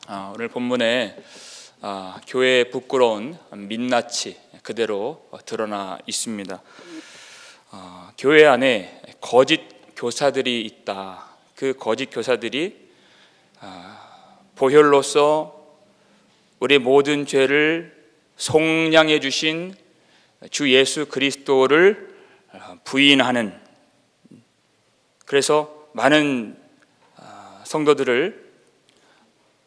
오늘 본문에 교회의 부끄러운 민낯이 그대로 드러나 있습니다. 교회 안에 거짓 교사들이 있다. 그 거짓 교사들이 보혈로서 우리 모든 죄를 속량해 주신 주 예수 그리스도를 부인하는, 그래서 많은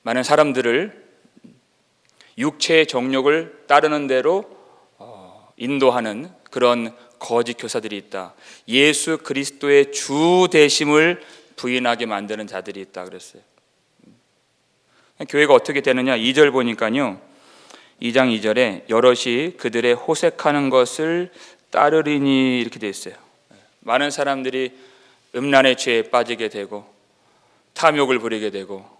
많은 사람들을 육체의 정욕을 따르는 대로 인도하는 그런 거짓 교사들이 있다. 예수 그리스도의 주 되심을 부인하게 만드는 자들이 있다 그랬어요. 교회가 어떻게 되느냐, 2절 보니까요, 2장 2절에 여럿이 그들의 호색하는 것을 따르리니 이렇게 되어 있어요. 많은 사람들이 음란의 죄에 빠지게 되고 탐욕을 부리게 되고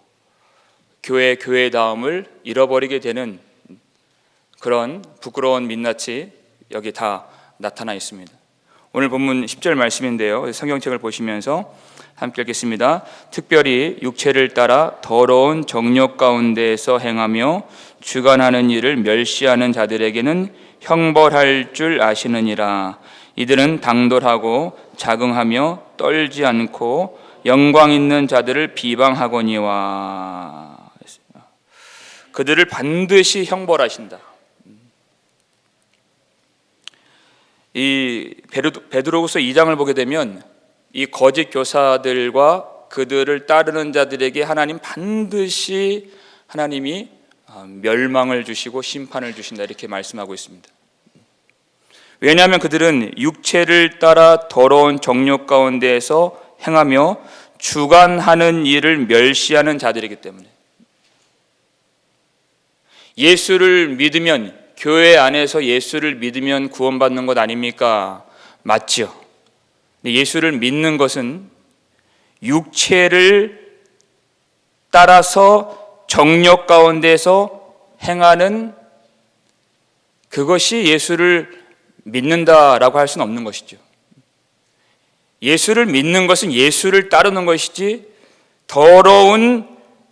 교회다움을 잃어버리게 되는 그런 부끄러운 민낯이 여기 다 나타나 있습니다. 오늘 본문 10절 말씀인데요, 성경책을 보시면서 함께 읽겠습니다. 특별히 육체를 따라 더러운 정욕 가운데에서 행하며 주관하는 일을 멸시하는 자들에게는 형벌할 줄 아시느니라. 이들은 당돌하고 자긍하며 떨지 않고 영광 있는 자들을 비방하거니와. 그들을 반드시 형벌하신다. 이 베드로후서 2장을 보게 되면 이 거짓 교사들과 그들을 따르는 자들에게 반드시 하나님이 멸망을 주시고 심판을 주신다, 이렇게 말씀하고 있습니다. 왜냐하면 그들은 육체를 따라 더러운 정욕 가운데에서 행하며 주관하는 일을 멸시하는 자들이기 때문에. 예수를 믿으면, 교회 안에서 예수를 믿으면 구원받는 것 아닙니까? 맞죠. 예수를 믿는 것은 육체를 따라서 정욕 가운데서 행하는 그것이 예수를 믿는다라고 할 수는 없는 것이죠. 예수를 믿는 것은 예수를 따르는 것이지 더러운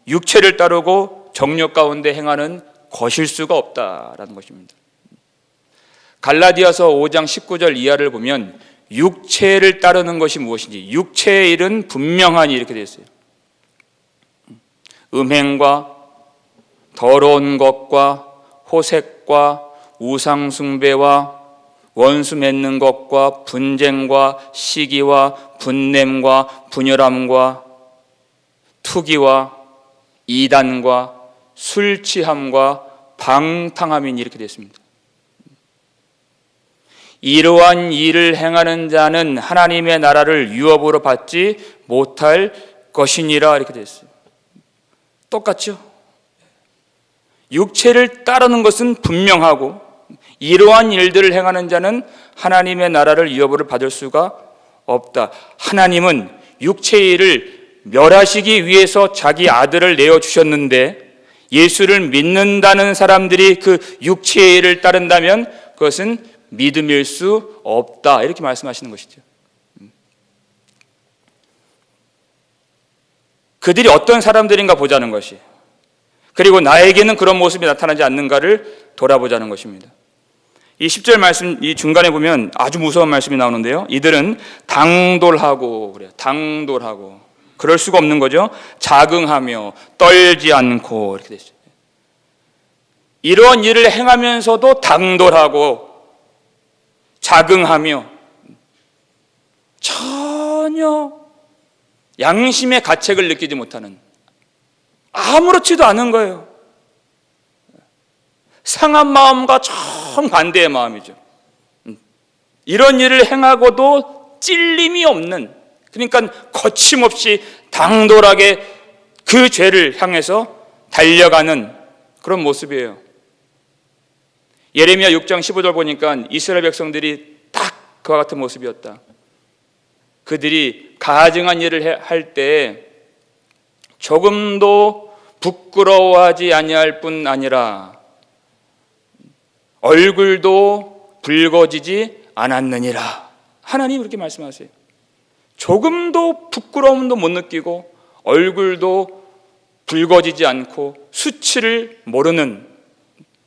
육체를 따르고 정욕 가운데 행하는 것일 수가 없다라는 것입니다. 갈라디아서 5장 19절 이하를 보면 육체를 따르는 것이 무엇인지, 육체의 일은 분명하니 이렇게 되어 있어요. 음행과 더러운 것과 호색과 우상숭배와 원수 맺는 것과 분쟁과 시기와 분냄과 분열함과 투기와 이단과 술 취함과 방탕함이니 이렇게 되어 있습니다. 이러한 일을 행하는 자는 하나님의 나라를 유업으로 받지 못할 것이니라 이렇게 되어 있어요. 똑같죠? 육체를 따르는 것은 분명하고 이러한 일들을 행하는 자는 하나님의 나라를 유업으로 받을 수가 없다. 하나님은 육체의 일을 멸하시기 위해서 자기 아들을 내어주셨는데 예수를 믿는다는 사람들이 그 육체의 일을 따른다면 그것은 믿음일 수 없다, 이렇게 말씀하시는 것이죠. 그들이 어떤 사람들인가 보자는 것이, 그리고 나에게는 그런 모습이 나타나지 않는가를 돌아보자는 것입니다. 이 10절 말씀, 이 중간에 보면 아주 무서운 말씀이 나오는데요, 이들은 당돌하고, 그래요. 당돌하고. 그럴 수가 없는 거죠. 자긍하며 떨지 않고 이렇게 됐어요. 이러한 일을 행하면서도 당돌하고 자긍하며 전혀 양심의 가책을 느끼지 못하는, 아무렇지도 않은 거예요. 상한 마음과 정반대의 마음이죠. 이런 일을 행하고도 찔림이 없는, 그러니까 거침없이 당돌하게 그 죄를 향해서 달려가는 그런 모습이에요. 예레미야 6장 15절 보니까 이스라엘 백성들이 딱 그와 같은 모습이었다. 그들이 가증한 일을 할 때 조금도 부끄러워하지 아니할 뿐 아니라 얼굴도 붉어지지 않았느니라. 하나님 그렇게 말씀하세요. 조금도 부끄러움도 못 느끼고 얼굴도 붉어지지 않고 수치를 모르는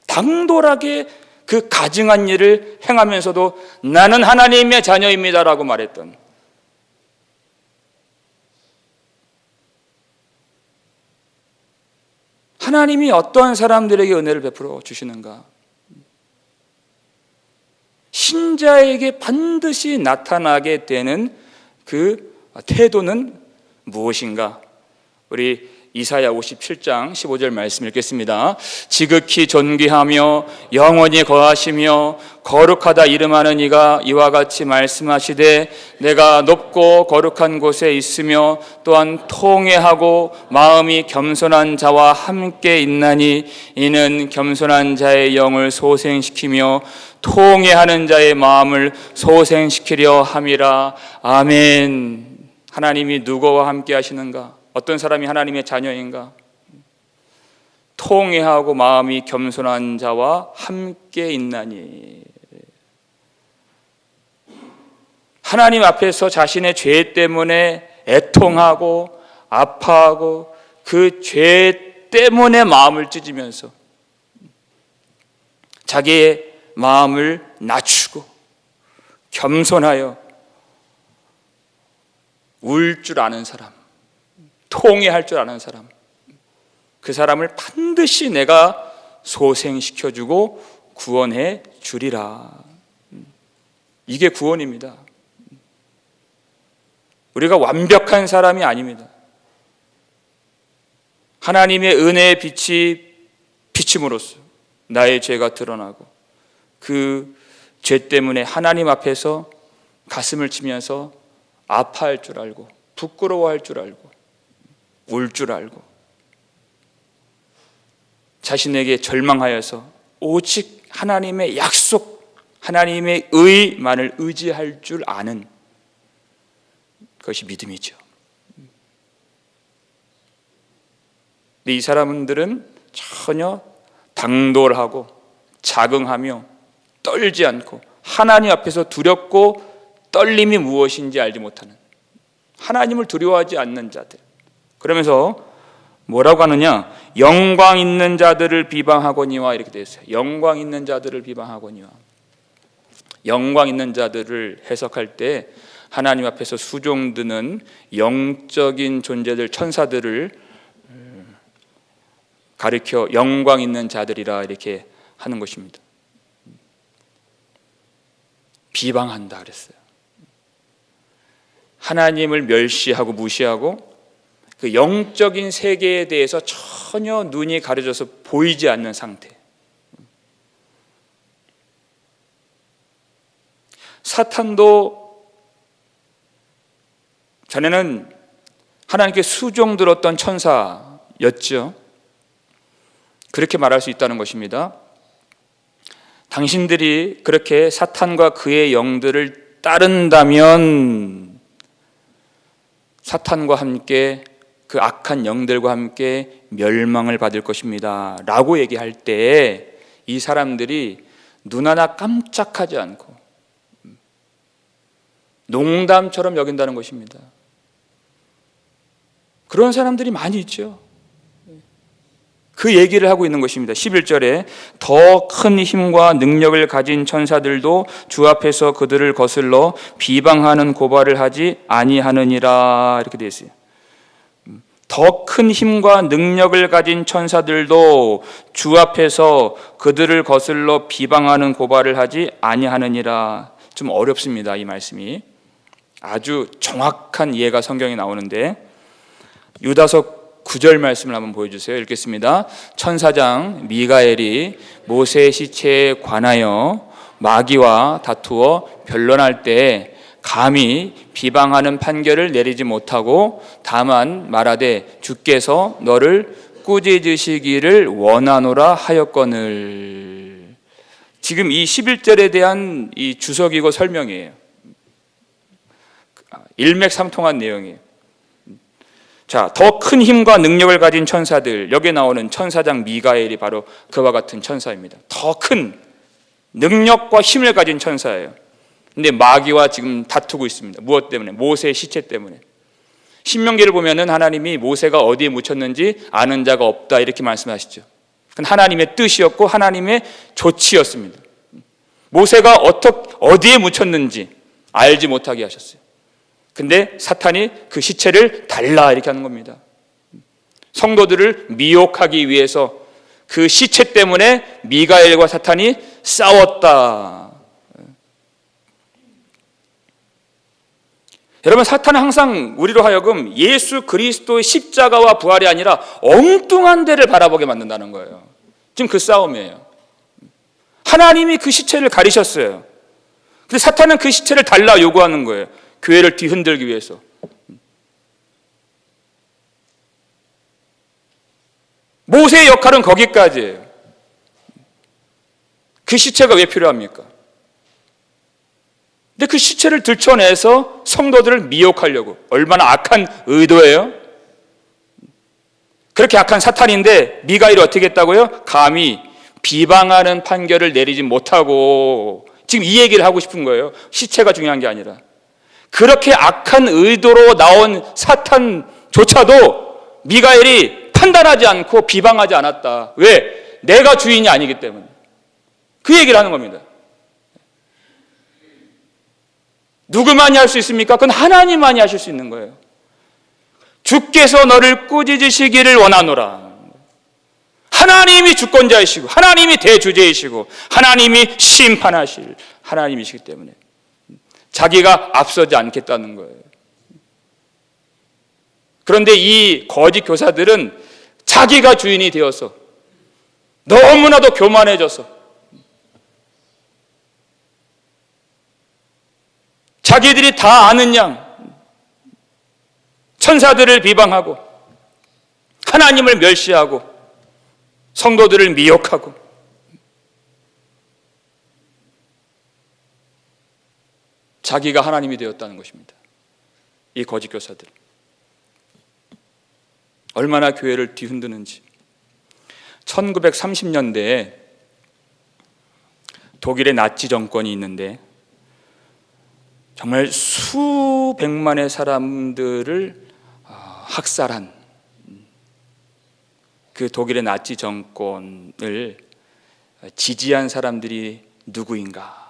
당돌하게 그 가증한 일을 행하면서도 나는 하나님의 자녀입니다라고 말했던, 하나님이 어떠한 사람들에게 은혜를 베풀어 주시는가? 신자에게 반드시 나타나게 되는 그 태도는 무엇인가? 우리 이사야 57장 15절 말씀 읽겠습니다. 지극히 존귀하며 영원히 거하시며 거룩하다 이름하는 이가 이와 같이 말씀하시되 내가 높고 거룩한 곳에 있으며 또한 통회하고 마음이 겸손한 자와 함께 있나니 이는 겸손한 자의 영을 소생시키며 통회하는 자의 마음을 소생시키려 함이라. 아멘. 하나님이 누구와 함께 하시는가? 어떤 사람이 하나님의 자녀인가? 통회하고 마음이 겸손한 자와 함께 있나니. 하나님 앞에서 자신의 죄 때문에 애통하고 아파하고 그 죄 때문에 마음을 찢으면서 자기의 마음을 낮추고 겸손하여 울 줄 아는 사람, 통회할 줄 아는 사람, 그 사람을 반드시 내가 소생시켜주고 구원해 주리라. 이게 구원입니다. 우리가 완벽한 사람이 아닙니다. 하나님의 은혜의 빛이 비침으로써 나의 죄가 드러나고 그 죄 때문에 하나님 앞에서 가슴을 치면서 아파할 줄 알고 부끄러워할 줄 알고 울 줄 알고 자신에게 절망하여서 오직 하나님의 약속, 하나님의 의만을 의지할 줄 아는 그것이 믿음이죠. 근데 이 사람들은 전혀 당돌하고 자긍하며 떨지 않고 하나님 앞에서 두렵고 떨림이 무엇인지 알지 못하는, 하나님을 두려워하지 않는 자들. 그러면서 뭐라고 하느냐? 영광 있는 자들을 비방하거니와, 이렇게 되어 있어요. 영광 있는 자들을 비방하거니와. 영광 있는 자들을 해석할 때 하나님 앞에서 수종드는 영적인 존재들, 천사들을 가리켜 영광 있는 자들이라 이렇게 하는 것입니다. 비방한다 그랬어요. 하나님을 멸시하고 무시하고 그 영적인 세계에 대해서 전혀 눈이 가려져서 보이지 않는 상태. 사탄도 전에는 하나님께 수종들었던 천사였죠. 그렇게 말할 수 있다는 것입니다. 당신들이 그렇게 사탄과 그의 영들을 따른다면 사탄과 함께 그 악한 영들과 함께 멸망을 받을 것입니다 라고 얘기할 때 이 사람들이 눈 하나 깜짝하지 않고 농담처럼 여긴다는 것입니다. 그런 사람들이 많이 있죠. 그 얘기를 하고 있는 것입니다. 11절에 더 큰 힘과 능력을 가진 천사들도 주 앞에서 그들을 거슬러 비방하는 고발을 하지 아니하느니라, 이렇게 되어 있어요. 더 큰 힘과 능력을 가진 천사들도 주 앞에서 그들을 거슬러 비방하는 고발을 하지 아니하느니라. 좀 어렵습니다, 이 말씀이. 아주 정확한 이해가 성경에 나오는데 유다서 9절 말씀을 한번 보여주세요. 읽겠습니다. 천사장 미가엘이 모세의 시체에 관하여 마귀와 다투어 변론할 때 감히 비방하는 판결을 내리지 못하고 다만 말하되 주께서 너를 꾸짖으시기를 원하노라 하였거늘. 지금 이 11절에 대한 이 주석이고 설명이에요. 일맥삼통한 내용이에요. 자, 더 큰 힘과 능력을 가진 천사들, 여기에 나오는 천사장 미가엘이 바로 그와 같은 천사입니다. 더 큰 능력과 힘을 가진 천사예요. 근데 마귀와 지금 다투고 있습니다. 무엇 때문에? 모세의 시체 때문에. 신명기를 보면은 하나님이 모세가 어디에 묻혔는지 아는 자가 없다 이렇게 말씀하시죠. 그건 하나님의 뜻이었고 하나님의 조치였습니다. 모세가 어디에 묻혔는지 알지 못하게 하셨어요. 근데 사탄이 그 시체를 달라 이렇게 하는 겁니다. 성도들을 미혹하기 위해서 그 시체 때문에 미가엘과 사탄이 싸웠다. 여러분, 사탄은 항상 우리로 하여금 예수 그리스도의 십자가와 부활이 아니라 엉뚱한 데를 바라보게 만든다는 거예요. 지금 그 싸움이에요. 하나님이 그 시체를 가리셨어요. 근데 사탄은 그 시체를 달라 요구하는 거예요. 교회를 뒤흔들기 위해서. 모세의 역할은 거기까지예요. 그 시체가 왜 필요합니까? 근데 그 시체를 들춰내서 성도들을 미혹하려고. 얼마나 악한 의도예요? 그렇게 악한 사탄인데 미가엘이 어떻게 했다고요? 감히 비방하는 판결을 내리지 못하고, 지금 이 얘기를 하고 싶은 거예요. 시체가 중요한 게 아니라. 그렇게 악한 의도로 나온 사탄조차도 미가엘이 판단하지 않고 비방하지 않았다. 왜? 내가 주인이 아니기 때문에. 그 얘기를 하는 겁니다. 누구만이 할 수 있습니까? 그건 하나님만이 하실 수 있는 거예요. 주께서 너를 꾸짖으시기를 원하노라. 하나님이 주권자이시고 하나님이 대주제이시고 하나님이 심판하실 하나님이시기 때문에 자기가 앞서지 않겠다는 거예요. 그런데 이 거짓 교사들은 자기가 주인이 되어서 너무나도 교만해져서 자기들이 다 아는 양 천사들을 비방하고 하나님을 멸시하고 성도들을 미혹하고 자기가 하나님이 되었다는 것입니다. 이 거짓 교사들 얼마나 교회를 뒤흔드는지. 1930년대에 독일의 나치 정권이 있는데 정말 수백만의 사람들을 학살한 그 독일의 나치 정권을 지지한 사람들이 누구인가?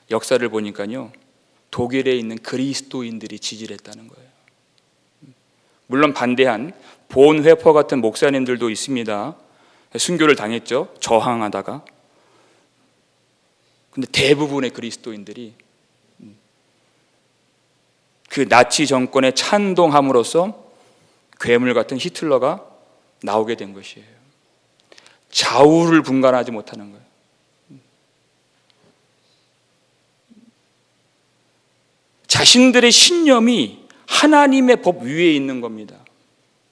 역사를 보니까요, 독일에 있는 그리스도인들이 지지를 했다는 거예요. 물론 반대한 본회퍼 같은 목사님들도 있습니다. 순교를 당했죠, 저항하다가. 근데 대부분의 그리스도인들이 그 나치 정권에 찬동함으로써 괴물 같은 히틀러가 나오게 된 것이에요. 좌우를 분간하지 못하는 거예요. 자신들의 신념이 하나님의 법 위에 있는 겁니다.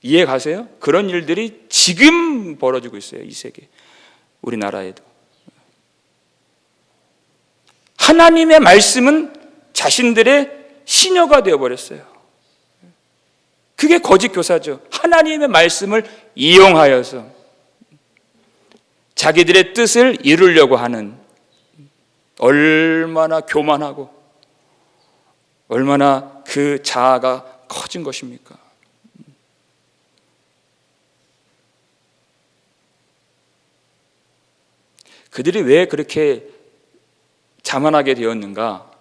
이해 가세요? 그런 일들이 지금 벌어지고 있어요. 이 세계, 우리나라에도. 하나님의 말씀은 자신들의 신여가 되어버렸어요. 그게 거짓 교사죠. 하나님의 말씀을 이용하여서 자기들의 뜻을 이루려고 하는, 얼마나 교만하고 얼마나 그 자아가 커진 것입니까? 그들이 왜 그렇게 자만하게 되었는가?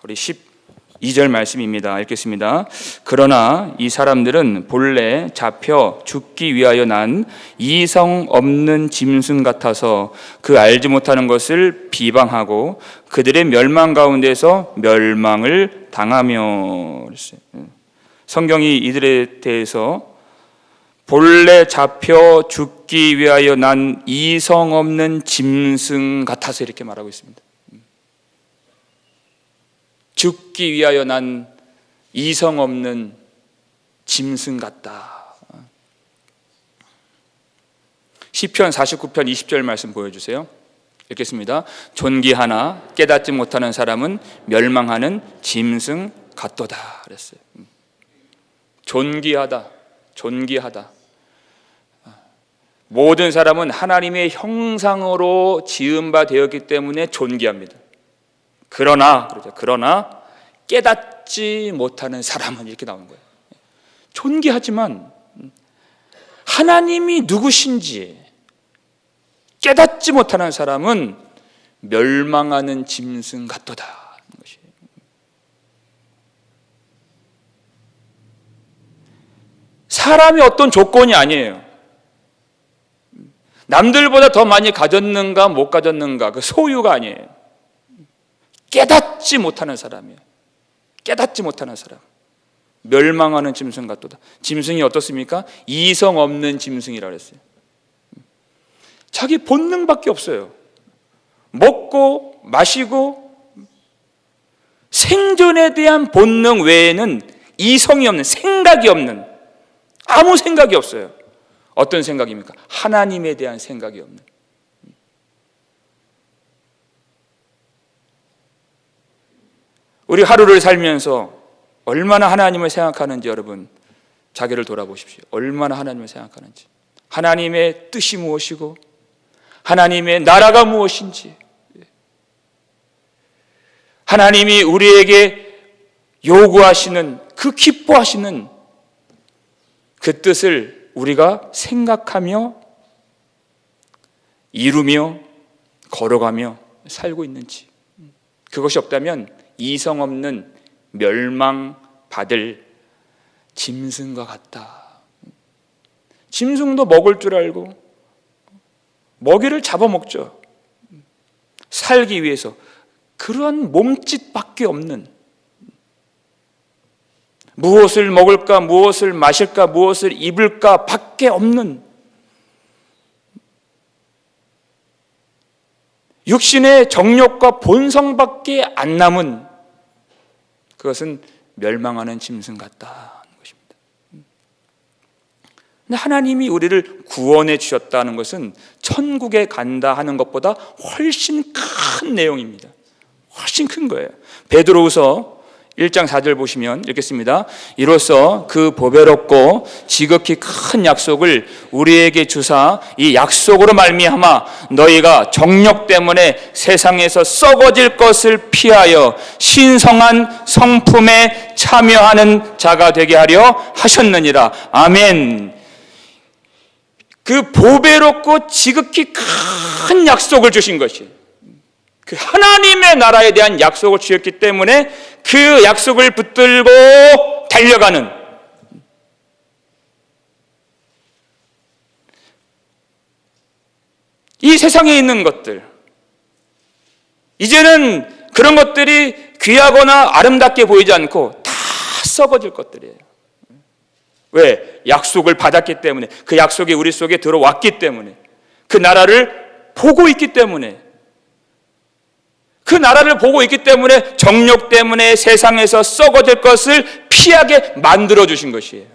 우리 12절 말씀입니다. 읽겠습니다. 그러나 이 사람들은 본래 잡혀 죽기 위하여 난 이성 없는 짐승 같아서 그 알지 못하는 것을 비방하고 그들의 멸망 가운데서 멸망을 당하며. 성경이 이들에 대해서 본래 잡혀 죽기 위하여 난 이성 없는 짐승 같아서 이렇게 말하고 있습니다. 죽기 위하여 난 이성 없는 짐승 같다. 시편 49편 20절 말씀 보여주세요. 읽겠습니다. 존귀하나 깨닫지 못하는 사람은 멸망하는 짐승 같도다 그랬어요. 존귀하다, 존귀하다. 모든 사람은 하나님의 형상으로 지은 바 되었기 때문에 존귀합니다. 그러나, 그러죠. 그러나 깨닫지 못하는 사람은, 이렇게 나오는 거예요. 존귀하지만 하나님이 누구신지 깨닫지 못하는 사람은 멸망하는 짐승 같도다. 사람이 어떤 조건이 아니에요. 남들보다 더 많이 가졌는가 못 가졌는가, 그 소유가 아니에요. 깨닫지 못하는 사람이에요. 깨닫지 못하는 사람, 멸망하는 짐승 같도다. 짐승이 어떻습니까? 이성 없는 짐승이라고 했어요. 자기 본능밖에 없어요. 먹고 마시고 생존에 대한 본능 외에는 이성이 없는, 생각이 없는, 아무 생각이 없어요. 어떤 생각입니까? 하나님에 대한 생각이 없는. 우리 하루를 살면서 얼마나 하나님을 생각하는지 여러분 자기를 돌아보십시오. 얼마나 하나님을 생각하는지, 하나님의 뜻이 무엇이고 하나님의 나라가 무엇인지, 하나님이 우리에게 요구하시는 그 기뻐하시는 그 뜻을 우리가 생각하며 이루며 걸어가며 살고 있는지. 그것이 없다면 이성 없는 멸망받을 짐승과 같다. 짐승도 먹을 줄 알고 먹이를 잡아먹죠. 살기 위해서. 그런 몸짓밖에 없는, 무엇을 먹을까, 무엇을 마실까, 무엇을 입을까 밖에 없는, 육신의 정욕과 본성밖에 안 남은, 그것은 멸망하는 짐승 같다는 것입니다. 근데 하나님이 우리를 구원해 주셨다는 것은 천국에 간다 하는 것보다 훨씬 큰 내용입니다. 훨씬 큰 거예요. 베드로후서 1장 4절 보시면 읽겠습니다. 이로써 그 보배롭고 지극히 큰 약속을 우리에게 주사 이 약속으로 말미암아 너희가 정욕 때문에 세상에서 썩어질 것을 피하여 신성한 성품에 참여하는 자가 되게 하려 하셨느니라. 아멘. 그 보배롭고 지극히 큰 약속을 주신 것이, 그 하나님의 나라에 대한 약속을 주셨기 때문에 그 약속을 붙들고 달려가는, 이 세상에 있는 것들, 이제는 그런 것들이 귀하거나 아름답게 보이지 않고 다 썩어질 것들이에요. 왜? 약속을 받았기 때문에, 그 약속이 우리 속에 들어왔기 때문에, 그 나라를 보고 있기 때문에, 그 나라를 보고 있기 때문에 정욕 때문에 세상에서 썩어질 것을 피하게 만들어 주신 것이에요.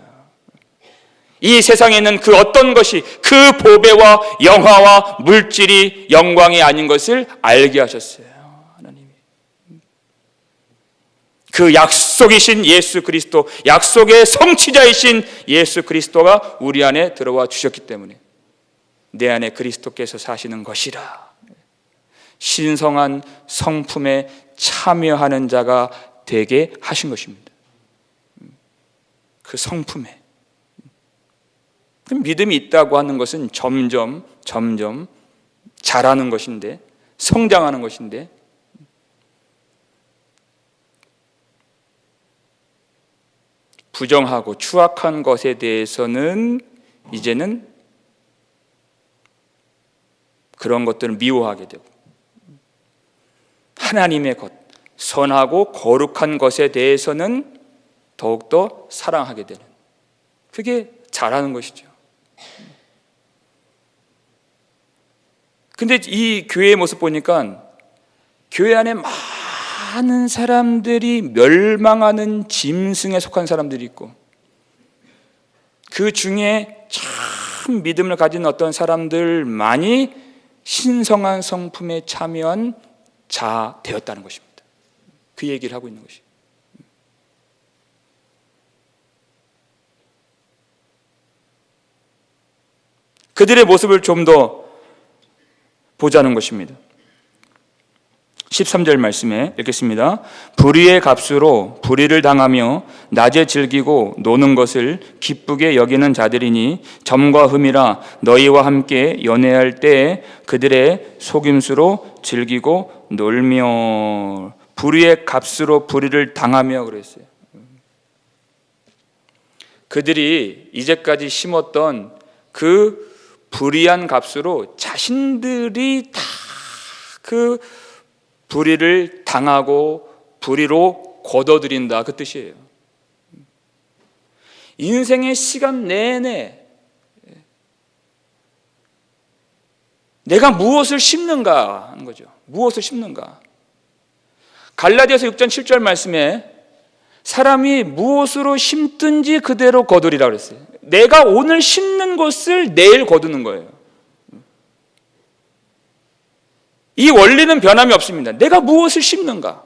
이 세상에 있는 그 어떤 것이 그 보배와 영화와 물질이 영광이 아닌 것을 알게 하셨어요. 하나님이. 그 약속이신 예수 그리스도, 약속의 성취자이신 예수 그리스도가 우리 안에 들어와 주셨기 때문에 내 안에 그리스도께서 사시는 것이라. 신성한 성품에 참여하는 자가 되게 하신 것입니다. 그 성품에. 믿음이 있다고 하는 것은 점점 자라는 것인데, 성장하는 것인데, 부정하고 추악한 것에 대해서는 이제는 그런 것들을 미워하게 되고, 하나님의 것, 선하고 거룩한 것에 대해서는 더욱더 사랑하게 되는, 그게 잘하는 것이죠. 근데 이 교회의 모습 보니까 교회 안에 많은 사람들이 멸망하는 짐승에 속한 사람들이 있고, 그 중에 참 믿음을 가진 어떤 사람들만이 신성한 성품에 참여한 자 되었다는 것입니다. 그 얘기를 하고 있는 것이. 그들의 모습을 좀 더 보자는 것입니다. 13절 말씀에 읽겠습니다. 불의의 값으로 불의를 당하며 낮에 즐기고 노는 것을 기쁘게 여기는 자들이니 점과 흠이라 너희와 함께 연애할 때에 그들의 속임수로 즐기고 놀며. 불의의 값으로 불의를 당하며 그랬어요. 그들이 이제까지 심었던 그 불의한 값으로 자신들이 다 그 불의를 당하고 불의로 거둬들인다, 그 뜻이에요. 인생의 시간 내내 내가 무엇을 심는가 하는 거죠. 무엇을 심는가. 갈라디아서 6장 7절 말씀에 사람이 무엇으로 심든지 그대로 거두리라 그랬어요. 내가 오늘 심는 것을 내일 거두는 거예요. 이 원리는 변함이 없습니다. 내가 무엇을 심는가?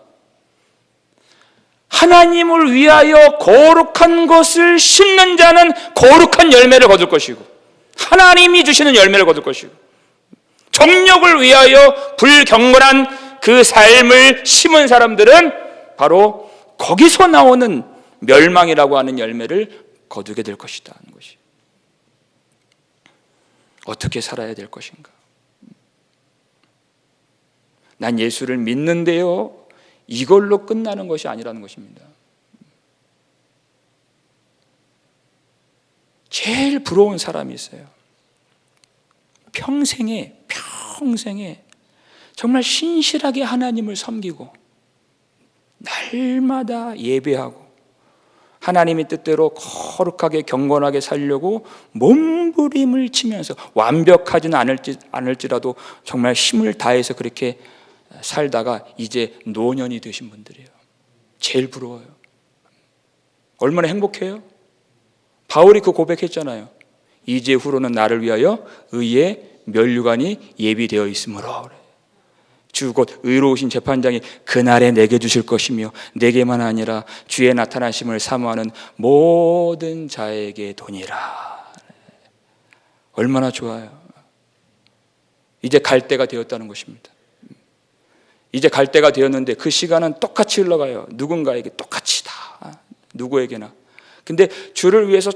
하나님을 위하여 거룩한 것을 심는 자는 거룩한 열매를 거둘 것이고, 하나님이 주시는 열매를 거둘 것이고, 정욕을 위하여 불경건한 그 삶을 심은 사람들은 바로 거기서 나오는 멸망이라고 하는 열매를 거두게 될 것이다 하는 것이. 어떻게 살아야 될 것인가? 난 예수를 믿는데요, 이걸로 끝나는 것이 아니라는 것입니다. 제일 부러운 사람이 있어요. 평생에 정말 신실하게 하나님을 섬기고 날마다 예배하고 하나님의 뜻대로 거룩하게 경건하게 살려고 몸부림을 치면서 완벽하지는 않을지라도 정말 힘을 다해서 그렇게 살다가 이제 노년이 되신 분들이에요. 제일 부러워요. 얼마나 행복해요? 바울이 그 고백했잖아요. 이제 후로는 나를 위하여 의의 면류관이 예비되어 있으므로 그래. 주 곧 의로우신 재판장이 그날에 내게 주실 것이며 내게만 아니라 주의 나타나심을 사모하는 모든 자에게 도니라. 얼마나 좋아요. 이제 갈 때가 되었다는 것입니다. 이제 갈 때가 되었는데 그 시간은 똑같이 흘러가요. 누군가에게 똑같이 다, 누구에게나. 근데 주를 위해서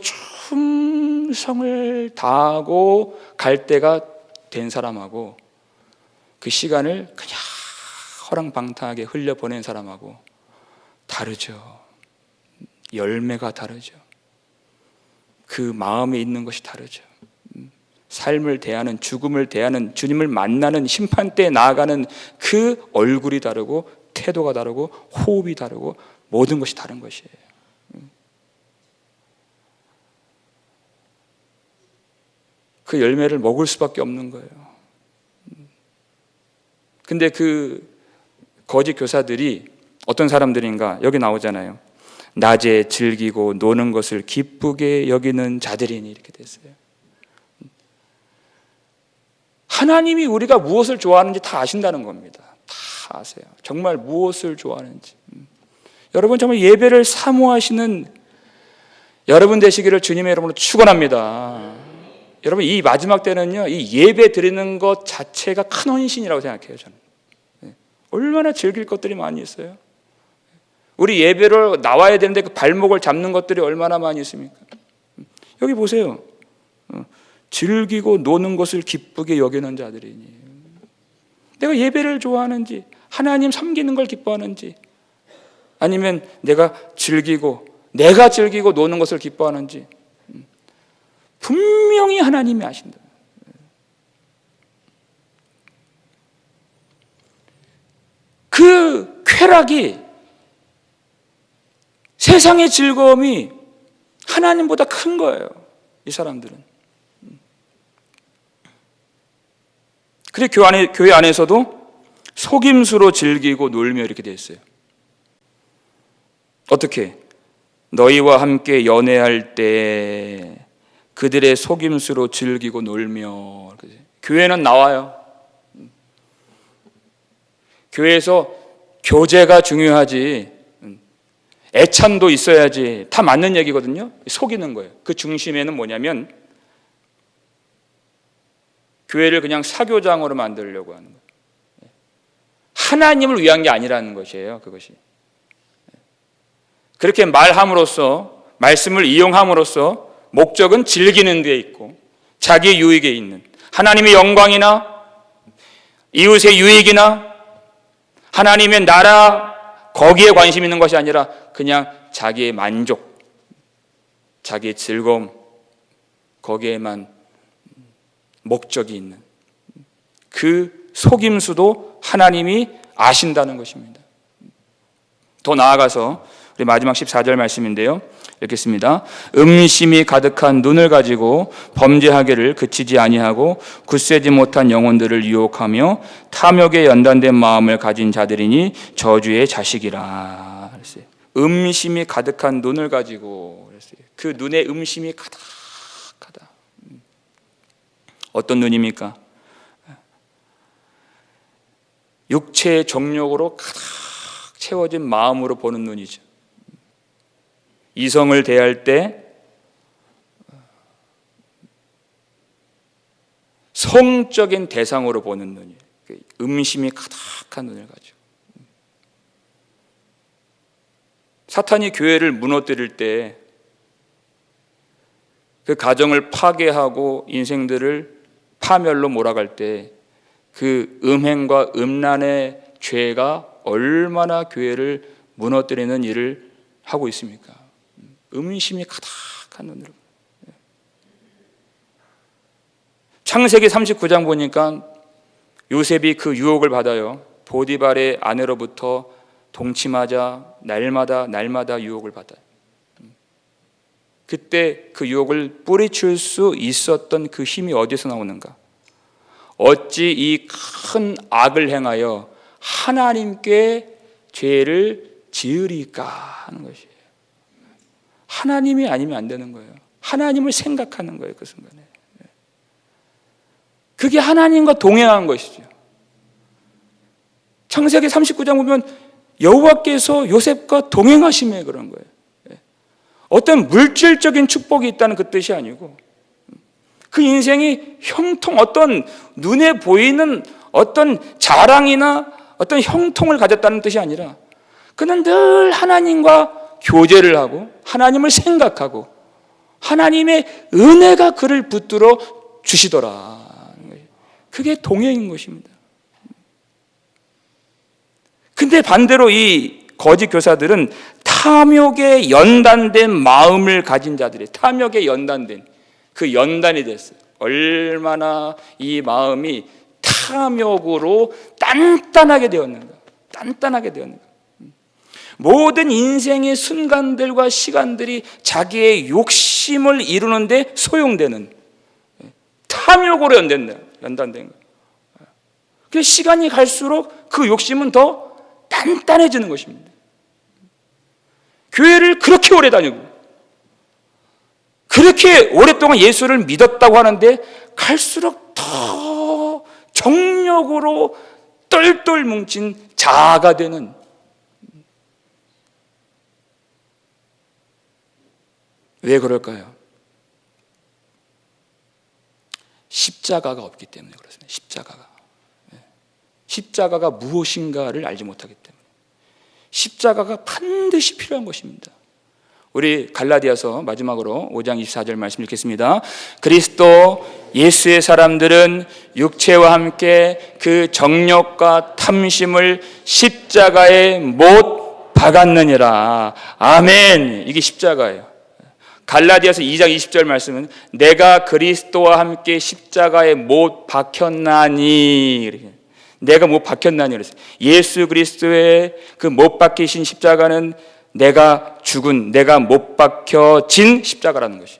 충성을 다하고 갈 때가 된 사람하고 그 시간을 그냥 허랑방탕하게 흘려보낸 사람하고 다르죠. 열매가 다르죠. 그 마음에 있는 것이 다르죠. 삶을 대하는, 죽음을 대하는, 주님을 만나는 심판대에 나아가는 그 얼굴이 다르고 태도가 다르고 호흡이 다르고 모든 것이 다른 것이에요. 그 열매를 먹을 수밖에 없는 거예요. 근데 그 거짓 교사들이 어떤 사람들인가? 여기 나오잖아요. 낮에 즐기고 노는 것을 기쁘게 여기는 자들이니, 이렇게 됐어요. 하나님이 우리가 무엇을 좋아하는지 다 아신다는 겁니다. 다 아세요. 정말 무엇을 좋아하는지. 여러분 정말 예배를 사모하시는 여러분 되시기를 주님의 이름으로 축원합니다. 여러분 이 마지막 때는요, 이 예배 드리는 것 자체가 큰 헌신이라고 생각해요. 저는 얼마나 즐길 것들이 많이 있어요. 우리 예배로 나와야 되는데 그 발목을 잡는 것들이 얼마나 많이 있습니까? 여기 보세요. 즐기고 노는 것을 기쁘게 여기는 자들이니. 내가 예배를 좋아하는지, 하나님 섬기는 걸 기뻐하는지, 아니면 내가 즐기고 노는 것을 기뻐하는지 분명히 하나님이 아신다. 그 쾌락이, 세상의 즐거움이 하나님보다 큰 거예요. 이 사람들은. 그래 교회 안에서도 속임수로 즐기고 놀며 이렇게 되어 있어요. 어떻게? 너희와 함께 연애할 때 그들의 속임수로 즐기고 놀며. 교회는 나와요. 교회에서 교제가 중요하지, 애찬도 있어야지, 다 맞는 얘기거든요. 속이는 거예요. 그 중심에는 뭐냐면 교회를 그냥 사교장으로 만들려고 하는 거예요. 하나님을 위한 게 아니라는 것이에요. 그것이. 그렇게 말함으로써, 말씀을 이용함으로써 목적은 즐기는 데 있고 자기 유익에 있는, 하나님의 영광이나 이웃의 유익이나 하나님의 나라 거기에 관심 있는 것이 아니라 그냥 자기의 만족, 자기의 즐거움, 거기에만 목적이 있는 그 속임수도 하나님이 아신다는 것입니다. 더 나아가서 우리 마지막 14절 말씀인데요, 읽겠습니다. 음심이 가득한 눈을 가지고 범죄하기를 그치지 아니하고 굳세지 못한 영혼들을 유혹하며 탐욕에 연단된 마음을 가진 자들이니 저주의 자식이라 그랬어요. 음심이 가득한 눈을 가지고 그랬어요. 그 눈에 음심이 가득하다. 어떤 눈입니까? 육체의 정욕으로 가득 채워진 마음으로 보는 눈이죠. 이성을 대할 때 성적인 대상으로 보는 눈이에요. 음심이 가득한 눈을 가지고. 사탄이 교회를 무너뜨릴 때 그 가정을 파괴하고 인생들을 파멸로 몰아갈 때 그 음행과 음란의 죄가 얼마나 교회를 무너뜨리는 일을 하고 있습니까? 음심이 가득한 눈으로. 창세기 39장 보니까 요셉이 그 유혹을 받아요. 보디발의 아내로부터 동침하자 날마다 유혹을 받아요. 그때 그 유혹을 뿌리칠 수 있었던 그 힘이 어디서 나오는가? 어찌 이 큰 악을 행하여 하나님께 죄를 지으리까 하는 것이에요. 하나님이 아니면 안 되는 거예요. 하나님을 생각하는 거예요. 그 순간에. 그게 하나님과 동행한 것이죠. 창세기 39장 보면 여호와께서 요셉과 동행하심에 그런 거예요. 어떤 물질적인 축복이 있다는 그 뜻이 아니고 그 인생이 형통, 어떤 눈에 보이는 어떤 자랑이나 어떤 형통을 가졌다는 뜻이 아니라 그는 늘 하나님과 교제를 하고 하나님을 생각하고 하나님의 은혜가 그를 붙들어 주시더라. 그게 동행인 것입니다. 근데 반대로 이 거짓 교사들은 탐욕에 연단된 마음을 가진 자들이, 탐욕에 연단된 그 연단이 됐어요. 얼마나 이 마음이 탐욕으로 단단하게 되었는가. 모든 인생의 순간들과 시간들이 자기의 욕심을 이루는데 소용되는 탐욕으로 연단된 거예요. 그래서 시간이 갈수록 그 욕심은 더 단단해지는 것입니다. 교회를 그렇게 오래 다니고 그렇게 오랫동안 예수를 믿었다고 하는데 갈수록 더 정욕으로 똘똘 뭉친 자아가 되는, 왜 그럴까요? 십자가가 없기 때문에 그렇습니다. 십자가가 무엇인가를 알지 못하기 때문에. 십자가가 반드시 필요한 것입니다. 우리 갈라디아서 마지막으로 5장 24절 말씀 읽겠습니다. 그리스도 예수의 사람들은 육체와 함께 그 정욕과 탐심을 십자가에 못 박았느니라. 아멘. 이게 십자가예요. 갈라디아서 2장 20절 말씀은 내가 그리스도와 함께 십자가에 못 박혔나니, 내가 못 박혔나니 그랬어요. 예수 그리스도의 그 못 박히신 십자가는 내가 죽은, 내가 못 박혀진 십자가라는 것이에요.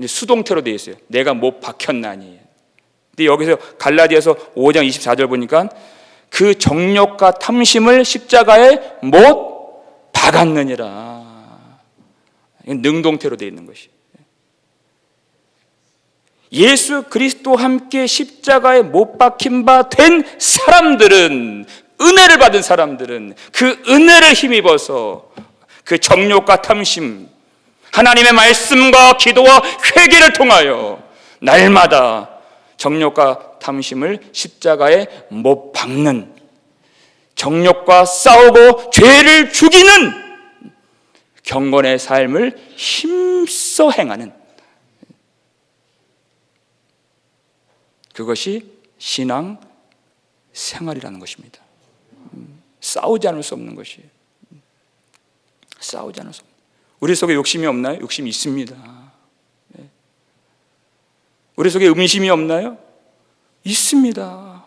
수동태로 되어 있어요. 내가 못 박혔나니. 근데 여기서 갈라디아서 5장 24절 보니까 그 정욕과 탐심을 십자가에 못 박았느니라. 이건 능동태로 되어 있는 것이에요. 예수 그리스도와 함께 십자가에 못 박힌 바 된 사람들은, 은혜를 받은 사람들은 그 은혜를 힘입어서 그 정욕과 탐심, 하나님의 말씀과 기도와 회개를 통하여 날마다 정욕과 탐심을 십자가에 못 박는 정욕과 싸우고 죄를 죽이는 경건의 삶을 힘써 행하는, 그것이 신앙 생활이라는 것입니다. 싸우지 않을 수 없는 것이에요. 싸우지 않을 수 없는. 우리 속에 욕심이 없나요? 욕심이 있습니다. 우리 속에 음심이 없나요? 있습니다.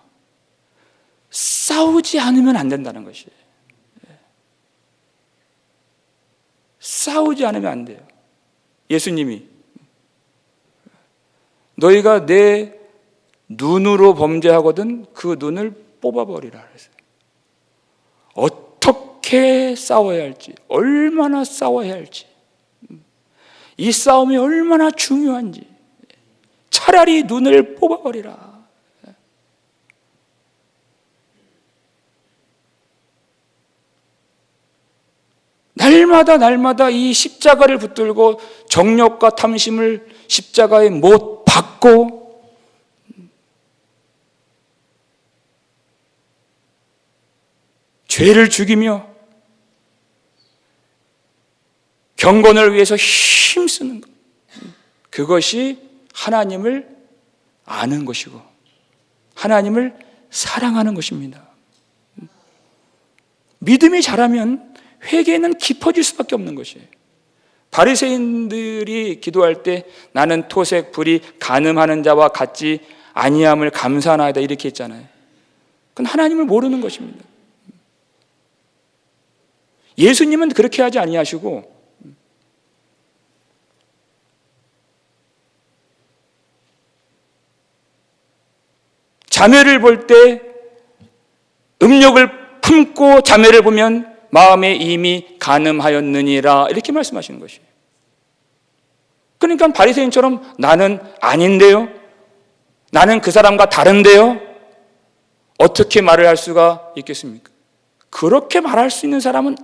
싸우지 않으면 안 된다는 것이에요. 싸우지 않으면 안 돼요. 예수님이 너희가 내 눈으로 범죄하거든 그 눈을 뽑아버리라 그랬어요. 어떻게 싸워야 할지, 얼마나 싸워야 할지, 이 싸움이 얼마나 중요한지, 차라리 눈을 뽑아버리라. 날마다 이 십자가를 붙들고 정욕과 탐심을 십자가에 못 박고 죄를 죽이며 경건을 위해서 힘쓰는 것, 그것이 하나님을 아는 것이고 하나님을 사랑하는 것입니다. 믿음이 자라면 회개는 깊어질 수밖에 없는 것이에요. 바리새인들이 기도할 때 나는 토색 불이 간음하는 자와 같지 아니함을 감사하나이다 이렇게 했잖아요. 그건 하나님을 모르는 것입니다. 예수님은 그렇게 하지 아니하시고 자매를 볼 때 음욕을 품고 자매를 보면 마음에 이미 간음하였느니라 이렇게 말씀하시는 것이에요. 그러니까 바리새인처럼 나는 아닌데요, 나는 그 사람과 다른데요, 어떻게 말을 할 수가 있겠습니까? 그렇게 말할 수 있는 사람은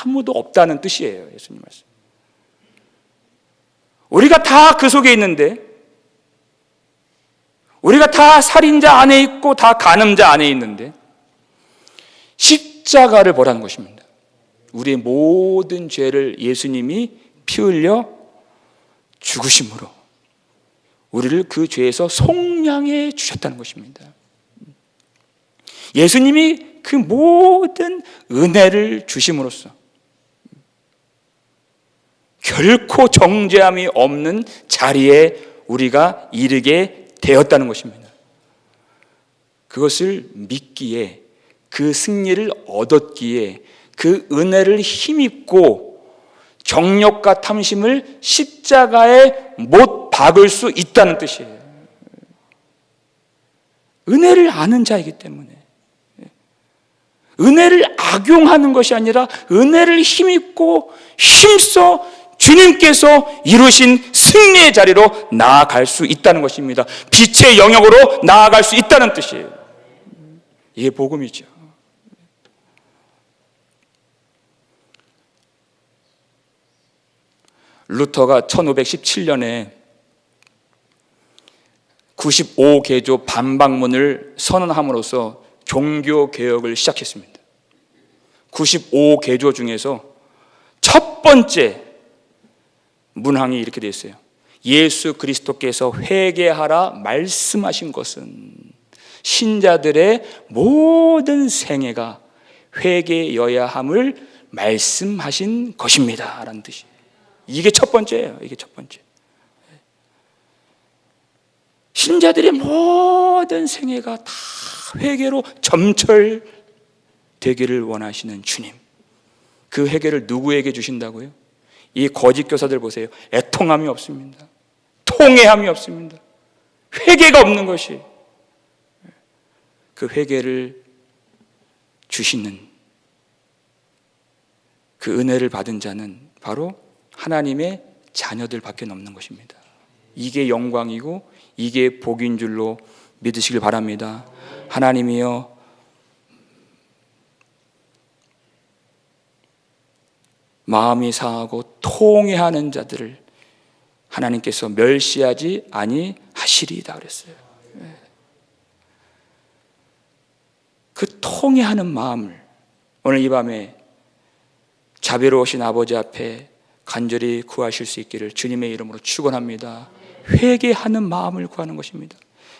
아무도 없다는 뜻이에요. 예수님 말씀. 우리가 다 그 속에 있는데, 우리가 다 살인자 안에 있고 다 간음자 안에 있는데 십자가를 보라는 것입니다. 우리의 모든 죄를 예수님이 피 흘려 죽으심으로 우리를 그 죄에서 속량해 주셨다는 것입니다. 예수님이 그 모든 은혜를 주심으로써 결코 정죄함이 없는 자리에 우리가 이르게 되었다는 것입니다. 그것을 믿기에, 그 승리를 얻었기에, 그 은혜를 힘입고 정욕과 탐심을 십자가에 못 박을 수 있다는 뜻이에요. 은혜를 아는 자이기 때문에, 은혜를 악용하는 것이 아니라 은혜를 힘입고 힘써 주님께서 이루신 승리의 자리로 나아갈 수 있다는 것입니다. 빛의 영역으로 나아갈 수 있다는 뜻이에요. 이게 복음이죠. 루터가 1517년에 95개조 반박문을 선언함으로써 종교개혁을 시작했습니다. 95개조 중에서 첫 번째 문항이 이렇게 되어 있어요. 예수 그리스도께서 회개하라 말씀하신 것은 신자들의 모든 생애가 회개여야 함을 말씀하신 것입니다 라는 뜻이에요. 이게 첫 번째예요. 이게 첫 번째. 신자들의 모든 생애가 다 회개로 점철되기를 원하시는 주님, 그 회개를 누구에게 주신다고요? 이 거짓 교사들 보세요. 애통함이 없습니다. 통회함이 없습니다. 회개가 없는 것이, 그 회개를 주시는 그 은혜를 받은 자는 바로 하나님의 자녀들밖에 없는 것입니다. 이게 영광이고 이게 복인 줄로 믿으시길 바랍니다. 하나님이여, 마음이 상하고 통회하는 자들을 하나님께서 멸시하지 아니하시리이다 그랬어요. 그 통회하는 마음을 오늘 이 밤에 자비로우신 아버지 앞에 간절히 구하실 수 있기를 주님의 이름으로 축원합니다. 회개하는 마음을 구하는 것입니다.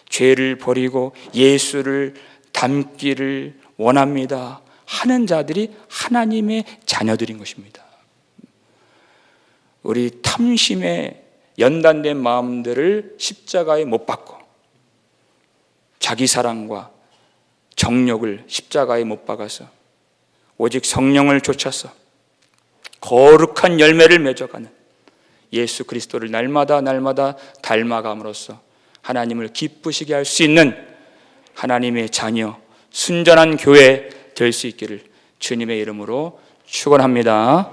죄를 버리고 예수를 닮기를 원합니다 하는 자들이 하나님의 자녀들인 것입니다. 우리 탐심에 연단된 마음들을 십자가에 못 박고 자기 사랑과 정욕을 십자가에 못 박아서 오직 성령을 쫓아서 거룩한 열매를 맺어가는 예수 그리스도를 날마다 닮아감으로써 하나님을 기쁘시게 할 수 있는 하나님의 자녀, 순전한 교회 될 수 있기를 주님의 이름으로 축원합니다.